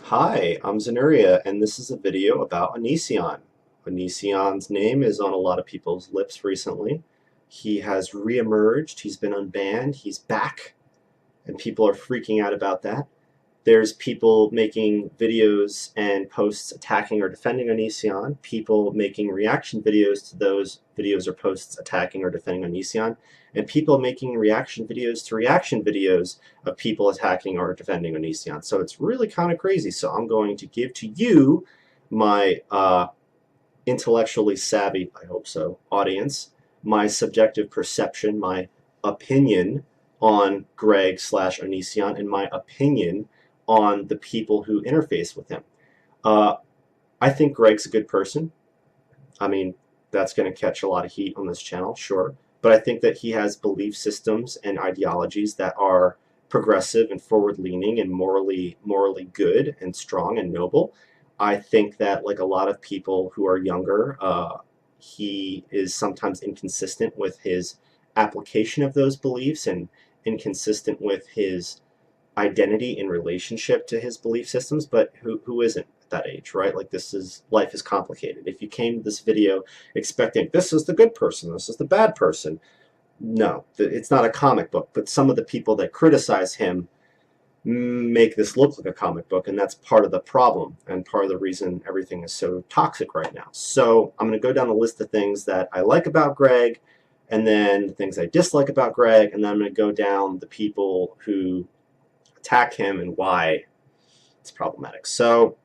Hi, I'm Xenuria, and this is a video about Onision. Onision's name is on a lot of people's lips recently. He has reemerged, he's been unbanned, he's back, and people are freaking out about that. There's people making videos and posts attacking or defending Onision, people making reaction videos to those videos or posts attacking or defending Onision, and people making reaction videos to reaction videos of people attacking or defending Onision. So it's really kind of crazy. So I'm going to give to you, my intellectually savvy, I hope so, audience, my subjective perception, my opinion on Greg slash Onision, and my opinion on the people who interface with him. Uh, I think Greg's a good person. I mean, that's going to catch a lot of heat on this channel, sure. But I think that he has belief systems and ideologies that are progressive and forward-leaning and morally good and strong and noble. I think that, like a lot of people who are younger, he is sometimes inconsistent with his application of those beliefs and inconsistent with his identity in relationship to his belief systems, but who isn't at that age, right? Like, life is complicated. If you came to this video expecting this is the good person, this is the bad person, no, it's not a comic book. But some of the people that criticize him make this look like a comic book, and that's part of the problem and part of the reason everything is so toxic right now. So I'm going to go down a list of things that I like about Greg, and then the things I dislike about Greg, and then I'm going to go down the people who attack him and why it's problematic. So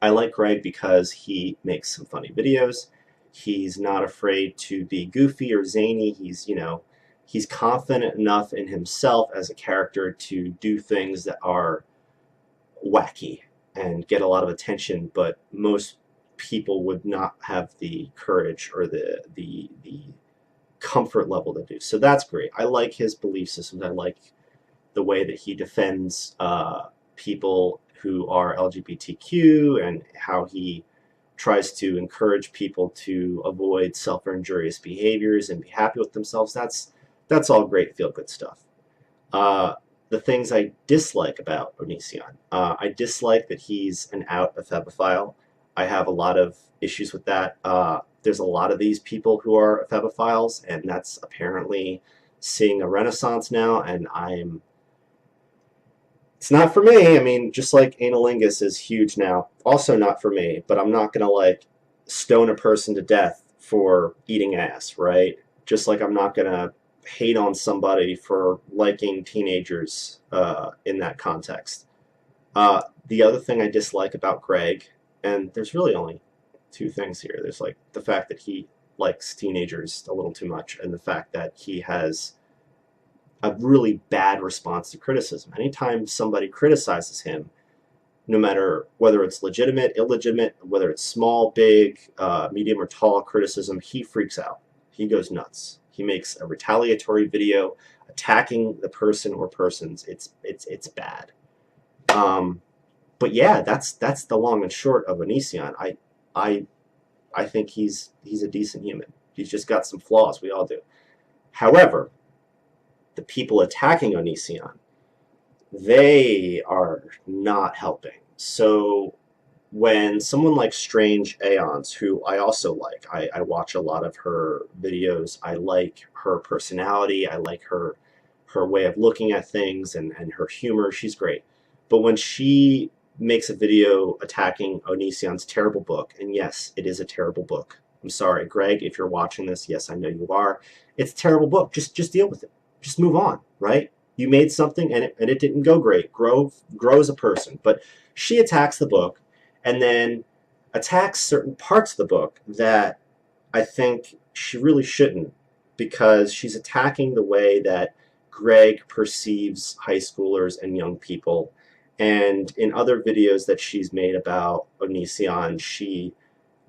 I like Greg because he makes some funny videos. He's not afraid to be goofy or zany. He's confident enough in himself as a character to do things that are wacky and get a lot of attention, but most people would not have the courage or the comfort level to do. So that's great. I like his belief systems. I like the way that he defends people who are LGBTQ and how he tries to encourage people to avoid self-injurious behaviors and be happy with themselves. That's all great feel-good stuff. The things I dislike about Onision. I dislike that he's an out ephebophile. I have a lot of issues with that. There's a lot of these people who are ephebophiles, and that's apparently seeing a renaissance now, and it's not for me. I mean, just like analingus is huge now, also not for me, but I'm not going to like stone a person to death for eating ass, right? Just like I'm not going to hate on somebody for liking teenagers in that context. The other thing I dislike about Greg, and there's really only two things here. There's like the fact that he likes teenagers a little too much, and the fact that he has a really bad response to criticism. Anytime somebody criticizes him, no matter whether it's legitimate, illegitimate, whether it's small, big, medium, or tall criticism, he freaks out. He goes nuts. He makes a retaliatory video attacking the person or persons. It's bad. But yeah, that's the long and short of Onision. I think he's a decent human. He's just got some flaws. We all do. However, the people attacking Onision, they are not helping. So when someone like Strange Aeons, who I also like, I watch a lot of her videos. I like her personality. I like her way of looking at things and her humor. She's great. But when she makes a video attacking Onision's terrible book, and yes, it is a terrible book. I'm sorry, Greg, if you're watching this, yes, I know you are. It's a terrible book. Just deal with it. Just move on, right? You made something and it didn't go great. Grow as a person. But she attacks the book and then attacks certain parts of the book that I think she really shouldn't, because she's attacking the way that Greg perceives high schoolers and young people. And in other videos that she's made about Onision, she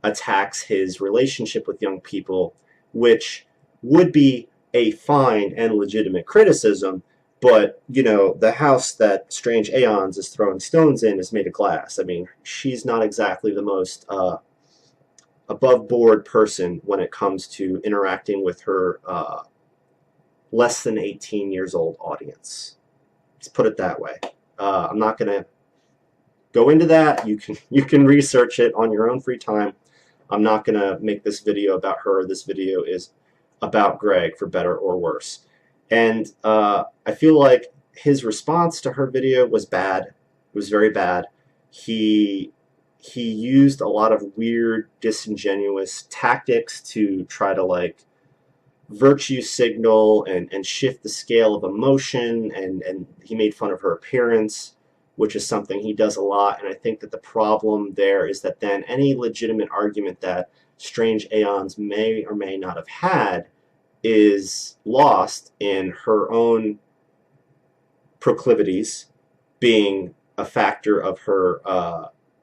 attacks his relationship with young people, which would be a fine and legitimate criticism, but, the house that Strange Aeons is throwing stones in is made of glass. I mean, she's not exactly the most above board person when it comes to interacting with her less than 18 years old audience. Let's put it that way. I'm not going to go into that. You can research it on your own free time. I'm not going to make this video about her. This video is about Greg, for better or worse. And I feel like his response to her video was bad. It was very bad. He used a lot of weird, disingenuous tactics to try to like virtue signal and shift the scale of emotion, and he made fun of her appearance, which is something he does a lot. And I think that the problem there is that then any legitimate argument that strange aeons may or may not have had is lost in her own proclivities being a factor of her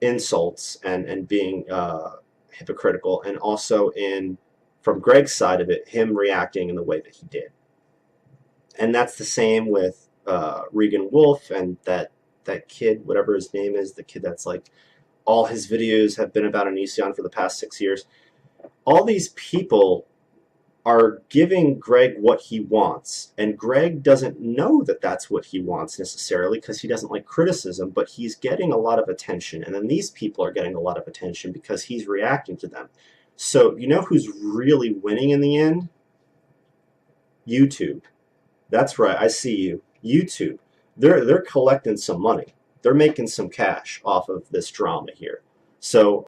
insults and being hypocritical, and also in, from Greg's side of it, him reacting in the way that he did. And that's the same with Regan Wolf and that kid, whatever his name is, the kid that's like, all his videos have been about Onision for the past 6 years. All these people are giving Greg what he wants, and Greg doesn't know that that's what he wants necessarily, because he doesn't like criticism, but he's getting a lot of attention, and then these people are getting a lot of attention because he's reacting to them. So you know who's really winning in the end? YouTube. That's right, I see you. YouTube. They're collecting some money. They're making some cash off of this drama here. So